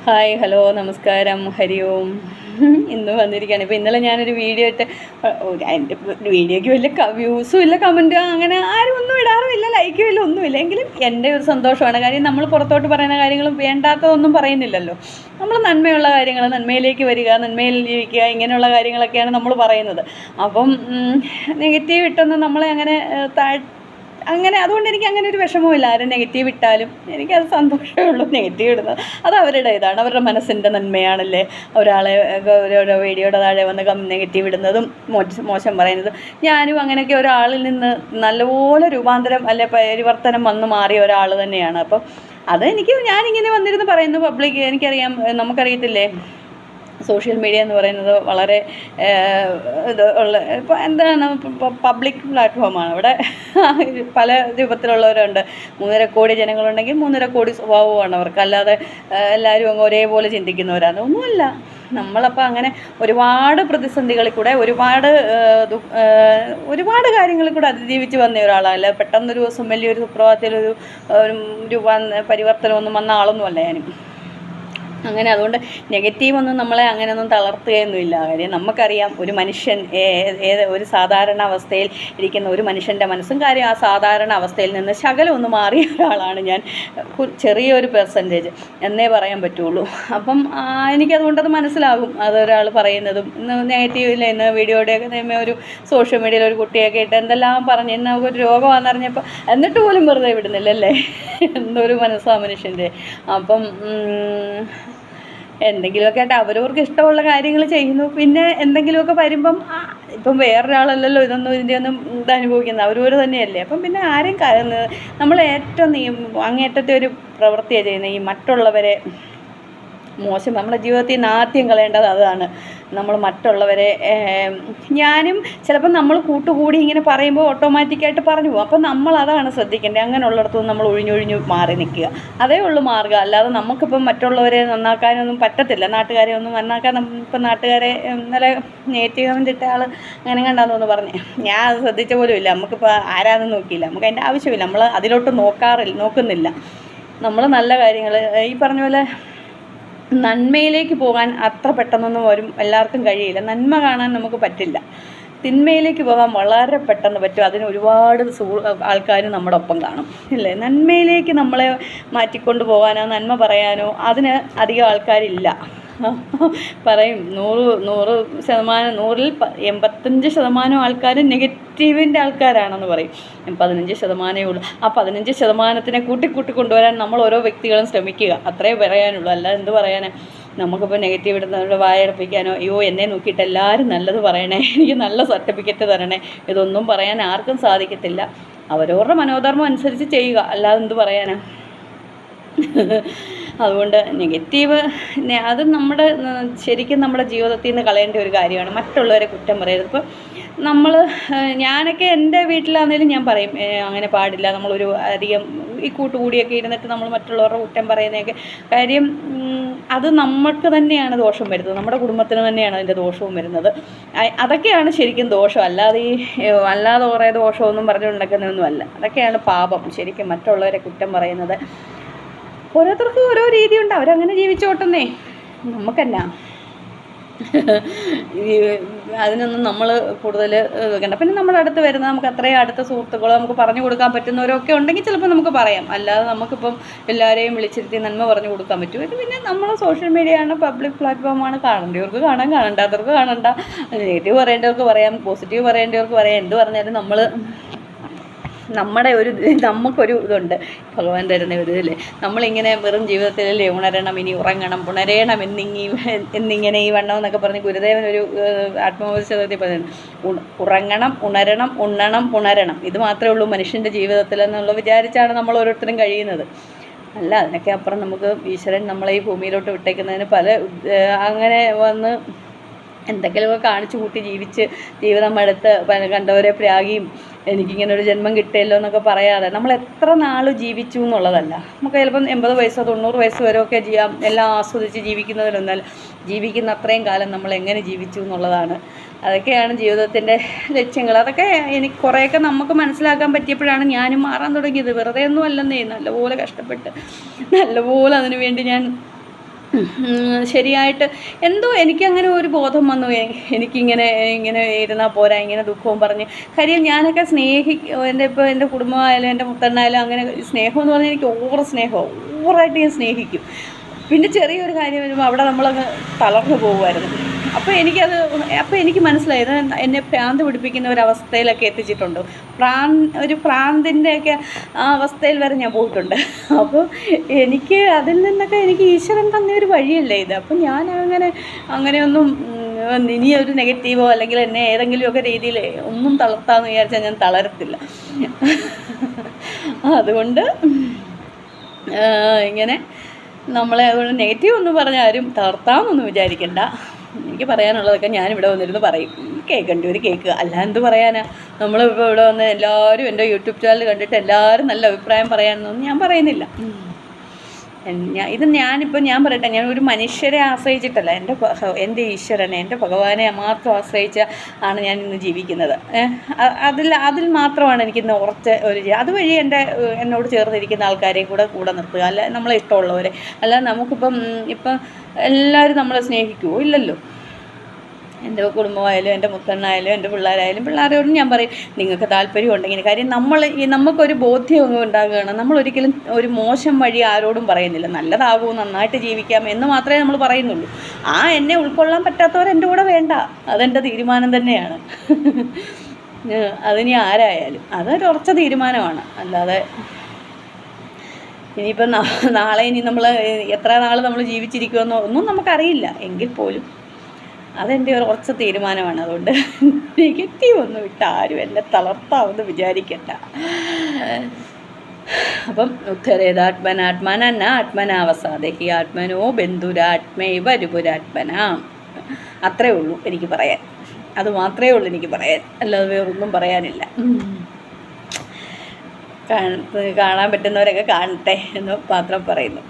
Hi, hello, നമസ്കാരം, ഹരി ഓം. ഇന്ന് വന്നിരിക്കുകയാണ്. ഇപ്പോൾ ഇന്നലെ ഞാനൊരു വീഡിയോ ഇട്ട്, എൻ്റെ വീഡിയോയ്ക്ക് വലിയ വ്യൂസും ഇല്ല, കമൻറ്റും അങ്ങനെ ആരും ഒന്നും ഇടാറുമില്ല, ലൈക്കും ഇല്ല, ഒന്നുമില്ല. എങ്കിലും എൻ്റെ ഒരു സന്തോഷമാണ്. കാര്യം നമ്മൾ പുറത്തോട്ട് പറയുന്ന കാര്യങ്ങളും വേണ്ടാത്തതൊന്നും പറയുന്നില്ലല്ലോ. നമ്മൾ നന്മയുള്ള കാര്യങ്ങൾ, നന്മയിലേക്ക് വരിക, നന്മയിൽ ജീവിക്കുക, ഇങ്ങനെയുള്ള കാര്യങ്ങളൊക്കെയാണ് നമ്മൾ പറയുന്നത്. അപ്പം നെഗറ്റീവ് ഇട്ടൊന്നും നമ്മളെ അങ്ങനെ അതുകൊണ്ട് എനിക്ക് അങ്ങനെ ഒരു വിഷമവുമില്ല. ആരും നെഗറ്റീവ് ഇട്ടാലും എനിക്കത് സന്തോഷമേ ഉള്ളൂ. നെഗറ്റീവ് ഇടുന്നത് അത് അവരുടെ ഇതാണ്, അവരുടെ മനസ്സിൻ്റെ നന്മയാണല്ലേ. ഒരാളെ ഓരോ വീഡിയോയുടെ താഴെ വന്ന് നെഗറ്റീവ് ഇടുന്നതും മോശം പറയുന്നതും. ഞാനും അങ്ങനെയൊക്കെ ഒരാളിൽ നിന്ന് നല്ലപോലെ രൂപാന്തരം അല്ലെ പരിവർത്തനം വന്ന് മാറിയ ഒരാൾ തന്നെയാണ്. അപ്പം ഞാനിങ്ങനെ വന്നിരുന്ന് പറയുന്നു. എനിക്കറിയാം, നമുക്കറിയത്തില്ലേ, സോഷ്യൽ മീഡിയ എന്ന് പറയുന്നത് വളരെ ഇപ്പോൾ എന്താണ്, പബ്ലിക് പ്ലാറ്റ്ഫോമാണ്. അവിടെ പല രൂപത്തിലുള്ളവരുണ്ട്. 3.5 കോടി ജനങ്ങളുണ്ടെങ്കിൽ 3.5 കോടി സ്വഭാവമാണ് അവർക്ക്. അല്ലാതെ എല്ലാവരും അങ്ങ് ഒരേപോലെ ചിന്തിക്കുന്നവരാണ് ഒന്നുമല്ല. നമ്മളപ്പോൾ അങ്ങനെ ഒരുപാട് പ്രതിസന്ധികളിൽ കൂടെ ഒരുപാട് കാര്യങ്ങളിൽ കൂടെ അതിജീവിച്ച് വന്ന ഒരാളല്ല. പെട്ടെന്നൊരു ദിവസം വലിയൊരു സുപ്രഭാതത്തിലൊരു പരിവർത്തനമൊന്നും വന്ന ആളൊന്നുമല്ല ഞാനും. അങ്ങനെ അതുകൊണ്ട് നെഗറ്റീവൊന്നും നമ്മളെ അങ്ങനെയൊന്നും തളർത്തുകയൊന്നുമില്ല. കാര്യം നമുക്കറിയാം, ഒരു മനുഷ്യൻ ഒരു സാധാരണ അവസ്ഥയിൽ ഇരിക്കുന്ന ഒരു മനുഷ്യൻ്റെ മനസ്സും കാര്യം ആ സാധാരണ അവസ്ഥയിൽ നിന്ന് ശകലം ഒന്ന് മാറിയ ഒരാളാണ് ഞാൻ. ചെറിയൊരു പെർസെൻറ്റേജ് എന്നേ പറയാൻ പറ്റുള്ളൂ. അപ്പം എനിക്കതുകൊണ്ടത് മനസ്സിലാകും, അതൊരാൾ പറയുന്നതും. ഇന്ന് നെഗറ്റീവില്ല, ഇന്ന് വീഡിയോയുടെയൊക്കെ ഒരു സോഷ്യൽ മീഡിയയിൽ ഒരു കുട്ടിയൊക്കെ ഇട്ട് എന്തെല്ലാം പറഞ്ഞ് ഇന്ന് ഒരു രോഗമാണെന്നറിഞ്ഞപ്പോൾ എന്നിട്ട് പോലും വെറുതെ വിടുന്നില്ലല്ലേ. എന്തൊരു മനസ്സാ മനുഷ്യൻ്റെ. അപ്പം എന്തെങ്കിലുമൊക്കെ ആയിട്ട് അവരവർക്ക് ഇഷ്ടമുള്ള കാര്യങ്ങൾ ചെയ്യുന്നു. പിന്നെ എന്തെങ്കിലുമൊക്കെ വരുമ്പം ഇപ്പം വേറൊരാളല്ലല്ലോ ഇതിൻ്റെ ഒന്നും അനുഭവിക്കുന്നത്, അവരവർ തന്നെയല്ലേ. അപ്പം പിന്നെ ആരും നമ്മൾ ഏറ്റവും അങ്ങേറ്റത്തെ ഒരു പ്രവൃത്തിയാണ് ചെയ്യുന്നത്, ഈ മറ്റുള്ളവരെ മോശം. നമ്മുടെ ജീവിതത്തിൽ നിന്ന് ആദ്യം കളയേണ്ടത് അതാണ്. നമ്മൾ മറ്റുള്ളവരെ ഞാനും ചിലപ്പോൾ നമ്മൾ കൂട്ടുകൂടി ഇങ്ങനെ പറയുമ്പോൾ ഓട്ടോമാറ്റിക്കായിട്ട് പറഞ്ഞു പോകും. അപ്പം നമ്മളതാണ് ശ്രദ്ധിക്കേണ്ടത്. അങ്ങനെയുള്ളിടത്തുനിന്ന് നമ്മൾ ഒഴിഞ്ഞൊഴിഞ്ഞ് മാറി നിൽക്കുക, അതേ ഉള്ളൂ മാർഗ്ഗം. അല്ലാതെ നമുക്കിപ്പം മറ്റുള്ളവരെ നന്നാക്കാനൊന്നും പറ്റത്തില്ല. നാട്ടുകാരെ ഒന്നും നന്നാക്കാൻ ഇപ്പം നാട്ടുകാരെ നല്ല നെഗറ്റീവ് കമൻ്റ് ഇട്ട ആൾ അങ്ങനെ കണ്ടാന്ന് പറഞ്ഞേ, ഞാൻ അത് ശ്രദ്ധിച്ച പോലും ഇല്ല. നമുക്കിപ്പോൾ ആരാന്നും നോക്കിയില്ല, നമുക്ക് അതിൻ്റെ ആവശ്യമില്ല. നമ്മൾ അതിലോട്ട് നോക്കുന്നില്ല. നമ്മൾ നല്ല കാര്യങ്ങൾ ഈ പറഞ്ഞ പോലെ നന്മയിലേക്ക് പോകാൻ അത്ര പെട്ടെന്നൊന്നും എല്ലാവർക്കും കഴിയില്ല. നന്മ കാണാൻ നമുക്ക് പറ്റില്ല. തിന്മയിലേക്ക് പോകാൻ വളരെ പെട്ടെന്ന് പറ്റും. അതിന് ഒരുപാട് ആൾക്കാർ നമ്മുടെ ഒപ്പം കാണും, ഇല്ലേ. നന്മയിലേക്ക് നമ്മളെ മാറ്റിക്കൊണ്ട് പോകാനോ നന്മ പറയാനോ അതിന് അധികം ആൾക്കാരില്ല. പറയും 100% 100-ൽ 85% ആൾക്കാർ നെഗറ്റീവിൻ്റെ ആൾക്കാരാണെന്ന് പറയും. 15% ഉള്ളൂ. ആ 15%-നെ കൂട്ടി കൊണ്ടുവരാൻ നമ്മൾ ഓരോ വ്യക്തികളും ശ്രമിക്കുക, അത്രേ പറയാനുള്ളൂ. അല്ല എന്ത് പറയാനാ. നമുക്കിപ്പോൾ നെഗറ്റീവ് ഇടുന്നവരുടെ വായടപ്പിക്കാനോ, അയ്യോ എന്നെ നോക്കിയിട്ട് എല്ലാവരും നല്ലത് പറയണേ, എനിക്ക് നല്ല സർട്ടിഫിക്കറ്റ് തരണേ, ഇതൊന്നും പറയാൻ ആർക്കും സാധിക്കത്തില്ല. അവരവരുടെ മനോധർമ്മം അനുസരിച്ച് ചെയ്യുക, അല്ലാതെ എന്ത് പറയാനാ. അതുകൊണ്ട് നെഗറ്റീവ് അത് ശരിക്കും നമ്മുടെ ജീവിതത്തിൽ നിന്ന് കളയേണ്ട ഒരു കാര്യമാണ്. മറ്റുള്ളവരെ കുറ്റം പറയരുത്. ഇപ്പോൾ ഞാനൊക്കെ എൻ്റെ വീട്ടിലാണെങ്കിലും ഞാൻ പറയും, അങ്ങനെ പാടില്ല. നമ്മളൊരു അധികം ഈ കൂട്ടുകൂടിയൊക്കെ ഇരുന്നിട്ട് നമ്മൾ മറ്റുള്ളവരുടെ കുറ്റം പറയുന്നതൊക്കെ കാര്യം, അത് നമുക്ക് തന്നെയാണ് ദോഷം വരുന്നത്, നമ്മുടെ കുടുംബത്തിന് തന്നെയാണ് അതിൻ്റെ ദോഷവും വരുന്നത്. അതൊക്കെയാണ് ശരിക്കും ദോഷം. അല്ലാതെ കുറേ ദോഷമൊന്നും പറഞ്ഞുകൊണ്ടിരിക്കുന്നതൊന്നുമല്ല. അതൊക്കെയാണ് പാപം ശരിക്കും, മറ്റുള്ളവരെ കുറ്റം പറയുന്നത്. ഓരോരുത്തർക്കും ഓരോ രീതിയുണ്ട്, അവരങ്ങനെ ജീവിച്ചോട്ടെന്നേ, നമുക്കല്ല. അതിനൊന്നും നമ്മൾ കൂടുതൽ വെക്കണ്ട. പിന്നെ നമ്മുടെ അടുത്ത് വരുന്ന നമുക്ക് അത്രയും അടുത്ത സുഹൃത്തുക്കളോ നമുക്ക് പറഞ്ഞു കൊടുക്കാൻ പറ്റുന്നവരൊക്കെ ഉണ്ടെങ്കിൽ ചിലപ്പോൾ നമുക്ക് പറയാം. അല്ലാതെ നമുക്കിപ്പം എല്ലാവരെയും വിളിച്ചിരുത്തി നന്മ പറഞ്ഞു കൊടുക്കാൻ പറ്റും. ഇത് പിന്നെ നമ്മൾ സോഷ്യൽ മീഡിയയാണ്, പബ്ലിക് പ്ലാറ്റ്ഫോമാണ്. കാണേണ്ടവർക്ക് കാണാം, കാണണ്ടാത്തവർക്ക് കാണണ്ട. നെഗറ്റീവ് പറയേണ്ടവർക്ക് പറയാം, പോസിറ്റീവ് പറയേണ്ടവർക്ക് പറയാം. എന്ത് പറഞ്ഞാലും നമുക്കൊരു ഇതുണ്ട്, ഭഗവാൻ തരുന്ന ഒരു ഇതില്ലേ. നമ്മളിങ്ങനെ വെറും ജീവിതത്തിലല്ലേ ഉണരണം, ഇനി ഉറങ്ങണം, പുണരേണം എന്നിങ്ങനെ ഈ വണ്ണം എന്നൊക്കെ പറഞ്ഞ് ഗുരുദേവൻ ഒരു ആത്മവിശ്വാസത്തിൽ പറയുന്നത്. ഉറങ്ങണം, ഉണരണം, ഉണ്ണണം, പുണരണം, ഇത് മാത്രമേ ഉള്ളൂ മനുഷ്യൻ്റെ ജീവിതത്തിൽ എന്നുള്ള വിചാരിച്ചാണ് നമ്മൾ ഓരോരുത്തരും കഴിയുന്നത്. അല്ല, അതിനൊക്കെ അപ്പുറം നമുക്ക് ഈശ്വരൻ നമ്മളെ ഈ ഭൂമിയിലോട്ട് വിട്ടേക്കുന്നതിന് അങ്ങനെ വന്ന് എന്തെങ്കിലുമൊക്കെ കാണിച്ചു കൂട്ടി ജീവിതം എടുത്ത് കണ്ടവരെ പ്രാഗിയും എനിക്കിങ്ങനെ ഒരു ജന്മം കിട്ടിയല്ലോ എന്നൊക്കെ പറയാതെ നമ്മൾ എത്ര നാൾ ജീവിച്ചു എന്നുള്ളതല്ല. നമുക്ക് ചിലപ്പം 80 വയസ്സോ 90 വയസ്സ് വരെയൊക്കെ ചെയ്യാം, എല്ലാം ആസ്വദിച്ച് ജീവിക്കുന്നതിലൊന്നാൽ ജീവിക്കുന്ന അത്രയും കാലം നമ്മൾ എങ്ങനെ ജീവിച്ചു എന്നുള്ളതാണ്. അതൊക്കെയാണ് ജീവിതത്തിൻ്റെ ലക്ഷ്യങ്ങൾ. അതൊക്കെ എനിക്ക് കുറേയൊക്കെ നമുക്ക് മനസ്സിലാക്കാൻ പറ്റിയപ്പോഴാണ് ഞാനും മാറാൻ തുടങ്ങിയത്. വെറുതെ ഒന്നും അല്ലെന്നേ, നല്ലപോലെ കഷ്ടപ്പെട്ട് നല്ലപോലെ അതിനു വേണ്ടി ഞാൻ ശരിയായിട്ട് എന്തോ എനിക്കങ്ങനെ ഒരു ബോധം വന്നു, എനിക്കിങ്ങനെ ഇങ്ങനെ ഇരുന്നാൽ പോരാ, ഇങ്ങനെ ദുഃഖവും പറഞ്ഞ്. കാര്യം ഞാനൊക്കെ എൻ്റെ കുടുംബമായാലും എൻ്റെ മുത്തണ്ണായാലും അങ്ങനെ സ്നേഹമെന്ന് പറഞ്ഞാൽ എനിക്ക് സ്നേഹമാണ്, ഓവറായിട്ട് ഞാൻ സ്നേഹിക്കും. പിന്നെ ചെറിയൊരു കാര്യം വരുമ്പോൾ അവിടെ നമ്മളങ്ങ് തളർന്നു പോകുമായിരുന്നു. അപ്പോൾ എനിക്ക് മനസ്സിലായത് എന്നെ ഭ്രാന്ത് പിടിപ്പിക്കുന്ന ഒരവസ്ഥയിലൊക്കെ എത്തിച്ചിട്ടുണ്ട്. ഒരു ഭ്രാന്തിൻ്റെയൊക്കെ ആ അവസ്ഥയിൽ വരെ ഞാൻ പോയിട്ടുണ്ട്. അപ്പോൾ എനിക്ക് അതിൽ നിന്നൊക്കെ എനിക്ക് ഈശ്വരൻ തന്നെ ഒരു വഴിയല്ലേ ഇത്. അപ്പം ഞാൻ അങ്ങനെയൊന്നും ഇനി ഒരു നെഗറ്റീവോ അല്ലെങ്കിൽ എന്നെ ഏതെങ്കിലുമൊക്കെ രീതിയിൽ ഒന്നും തളർത്താമെന്ന് വിചാരിച്ചാൽ ഞാൻ തളരത്തില്ല. അതുകൊണ്ട് ഇങ്ങനെ നമ്മളെ അതുകൊണ്ട് നെഗറ്റീവ് ഒന്നും പറഞ്ഞാൽ ആരും തളർത്താമെന്നൊന്നും വിചാരിക്കണ്ട. എനിക്ക് പറയാനുള്ളതൊക്കെ ഞാനിവിടെ വന്നിരുന്ന് പറയും, കേൾക്കേണ്ടവർ കേൾക്കുക, അല്ല എന്ത് പറയാനാ. നമ്മളിപ്പോൾ ഇവിടെ വന്ന് എല്ലാവരും എൻ്റെ യൂട്യൂബ് ചാനൽ കണ്ടിട്ട് എല്ലാവരും നല്ല അഭിപ്രായം പറയാനൊന്നും ഞാൻ പറയുന്നില്ല. ഞാൻ പറയട്ടെ, ഞാൻ ഒരു മനുഷ്യരെ ആശ്രയിച്ചിട്ടല്ല, എൻ്റെ ഈശ്വരനെ, എൻ്റെ ഭഗവാനെ മാത്രം ആശ്രയിച്ച ആണ് ഞാൻ ഇന്ന് ജീവിക്കുന്നത്. അതിൽ മാത്രമാണ് എനിക്കിന്ന് ഉറച്ച അതുവഴി എന്നോട് ചേർന്നിരിക്കുന്ന ആൾക്കാരെയും കൂടെ നിർത്തുക, അല്ല നമ്മളെ ഇഷ്ടമുള്ളവരെ. അല്ല നമുക്കിപ്പം എല്ലാവരും നമ്മളെ സ്നേഹിക്കുമോ? ഇല്ലല്ലോ. എൻ്റെ കുടുംബമായാലും എൻ്റെ മുത്തണ്ണായാലും എൻ്റെ പിള്ളേരോടും ഞാൻ പറയും, നിങ്ങൾക്ക് താല്പര്യം ഉണ്ടെങ്കിൽ. കാര്യം നമുക്കൊരു ബോധ്യം ഉണ്ടാകുകയാണ്, നമ്മളൊരിക്കലും ഒരു മോശം വഴി ആരോടും പറയുന്നില്ല. നല്ലതാകുമോ, നന്നായിട്ട് ജീവിക്കാം എന്ന് മാത്രമേ നമ്മൾ പറയുന്നുള്ളൂ. എന്നെ ഉൾക്കൊള്ളാൻ പറ്റാത്തവർ എൻ്റെ കൂടെ വേണ്ട, അതെൻ്റെ തീരുമാനം തന്നെയാണ്. അതിനി ആരായാലും അതൊരു ഉറച്ച തീരുമാനമാണ്. അല്ലാതെ ഇനിയിപ്പം നാളെ നമ്മൾ എത്ര നാൾ നമ്മൾ ജീവിച്ചിരിക്കുമെന്നോ ഒന്നും നമുക്കറിയില്ല. എങ്കിൽ പോലും അതെൻ്റെ ഒരു ഉറച്ച തീരുമാനമാണ്. അതുകൊണ്ട് നെഗറ്റീവ് ഒന്നും ഇട്ട് ആരും എന്നെ തളർത്താമെന്ന് വിചാരിക്കണ്ട. അപ്പം ഉദ്ധരേതാത്മനാത്മന ആത്മനാവസാദേഹി ആത്മനോ ബന്ധുരാത്മൈവ രുപുരാത്മന. അത്രേ ഉള്ളൂ എനിക്ക് പറയാൻ, അത് മാത്രമേ ഉള്ളൂ എനിക്ക് പറയാൻ, അല്ലാതെ വേറൊന്നും പറയാനില്ല. കാണാൻ പറ്റുന്നവരൊക്കെ കാണട്ടെ എന്ന് മാത്രം പറയുന്നു.